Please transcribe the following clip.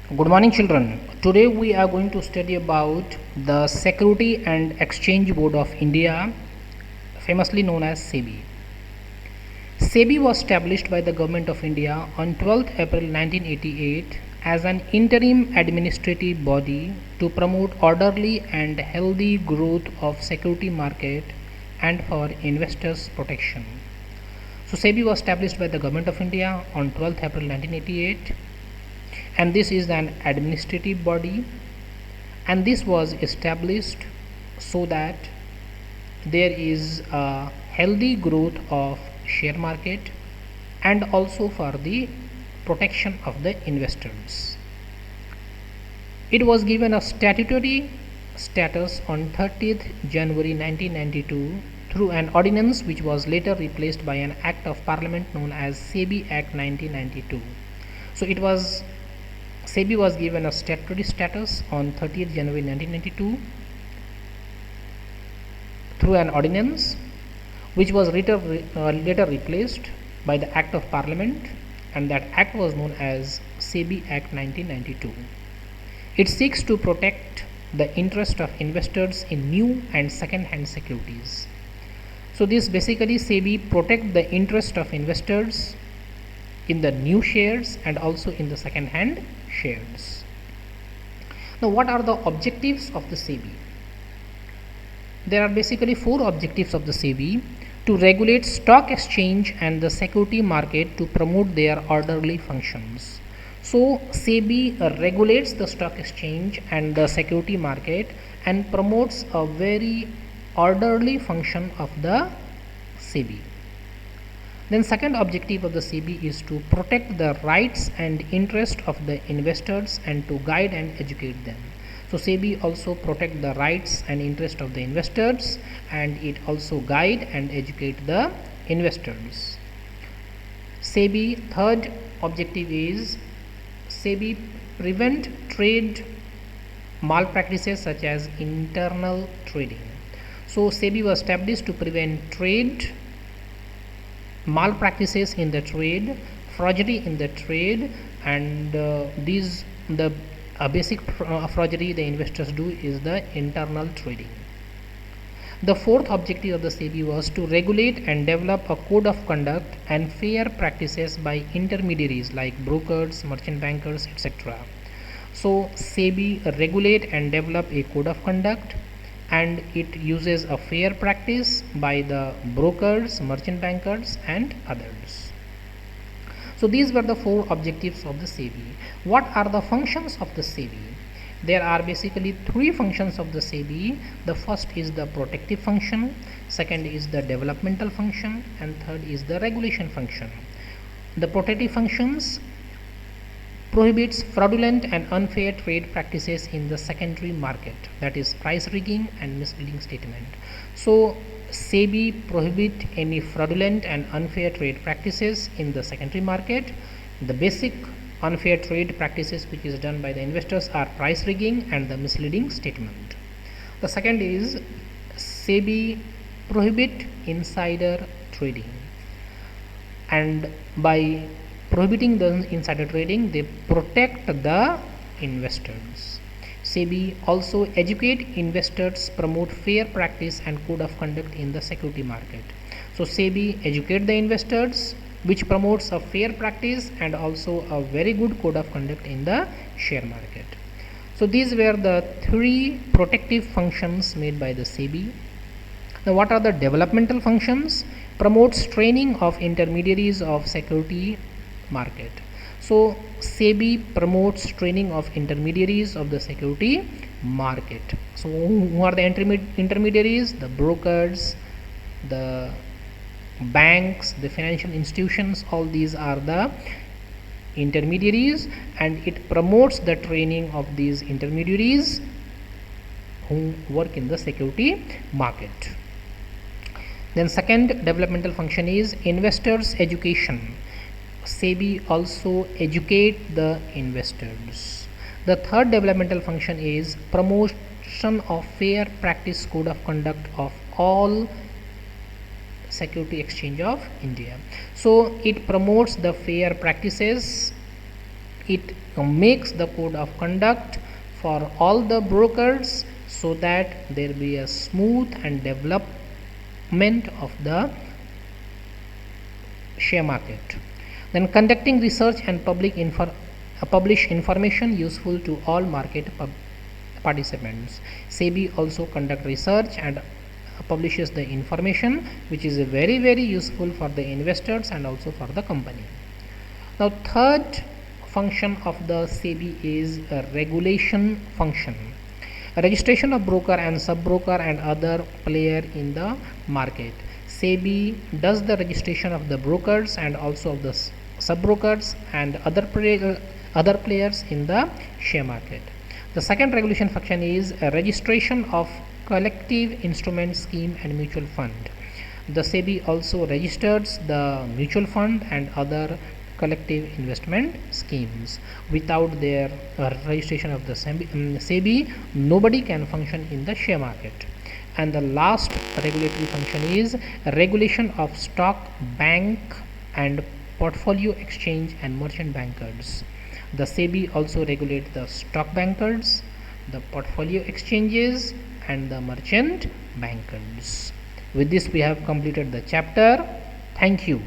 Good morning, children. Today we are going to study about the Security and Exchange Board of India, famously known as SEBI. SEBI was established by the Government of India on 12th April 1988 as an interim administrative body to promote orderly and healthy growth of security market and for investors' protection. So SEBI was established by the Government of India on 12th April 1988, and this is an administrative body, and this was established so that there is a healthy growth of share market and also for the protection of the investors. It was given a statutory status on 30th January 1992 through an ordinance which was later replaced by an act of parliament known as SEBI Act 1992. So SEBI was given a statutory status on 30th January 1992 through an ordinance which was later replaced by the Act of Parliament, and that act was known as SEBI Act 1992. It seeks to protect the interest of investors in new and second-hand securities. So this basically SEBI protect the interest of investors in the new shares and also in the second-hand shares. Now, what are the objectives of the SEBI? There are basically four objectives of the SEBI: to regulate stock exchange and the security market to promote their orderly functions. So SEBI regulates the stock exchange and the security market and promotes a very orderly function of the SEBI. Then second objective of the SEBI is to protect the rights and interest of the investors and to guide and educate them. So SEBI also protect the rights and interest of the investors, and it also guide and educate the investors. SEBI third objective is SEBI prevent trade malpractices such as internal trading. So SEBI was established to prevent trade malpractices in the trade, forgery in the trade, and the basic forgery the investors do is the internal trading. The fourth objective of the SEBI was to regulate and develop a code of conduct and fair practices by intermediaries like brokers, merchant bankers, etc. So SEBI regulate and develop a code of conduct, and it uses a fair practice by the brokers, merchant bankers, and others. So these were the four objectives of the SEBI. What are the functions of the SEBI? There are basically three functions of the SEBI. The first is the protective function, second is the developmental function, and third is the regulation function. The protective functions prohibits fraudulent and unfair trade practices in the secondary market, that is price rigging and misleading statement. So SEBI prohibit any fraudulent and unfair trade practices in the secondary market. The basic unfair trade practices which is done by the investors are price rigging and the misleading statement. The second is SEBI prohibit insider trading, and by prohibiting the insider trading they protect the investors. SEBI also educate investors, promote fair practice and code of conduct in the security market. So SEBI educate the investors, which promotes a fair practice and also a very good code of conduct in the share market. So these were the three protective functions made by the SEBI. Now what are the developmental functions? Promotes training of intermediaries of security market. So SEBI promotes training of intermediaries of the security market. So who are the intermediaries? The brokers, the banks, the financial institutions, all these are the intermediaries, and it promotes the training of these intermediaries who work in the security market. Then second developmental function is investors education. SEBI also educate the investors. The third developmental function is promotion of fair practice code of conduct of all Security Exchange of India. So it promotes the fair practices It makes the code of conduct for all the brokers so that there be a smooth and development of the share market. Then conducting research and publish information useful to all market participants. SEBI also conduct research and publishes the information which is very useful for the investors and also for the company. Now third function of the SEBI is a regulation function. A registration of broker and sub-broker and other player in the market. SEBI does the registration of the brokers and also of the sub-brokers and other players in the share market. The second regulation function is a registration of collective instrument scheme and mutual fund. The SEBI also registers the mutual fund and other collective investment schemes. Without their registration of the SEBI, nobody can function in the share market. And the last regulatory function is regulation of stock, bank and portfolio exchange and merchant bankers. The SEBI also regulates the stock bankers, the portfolio exchanges and the merchant bankers. With this we have completed the chapter. Thank you.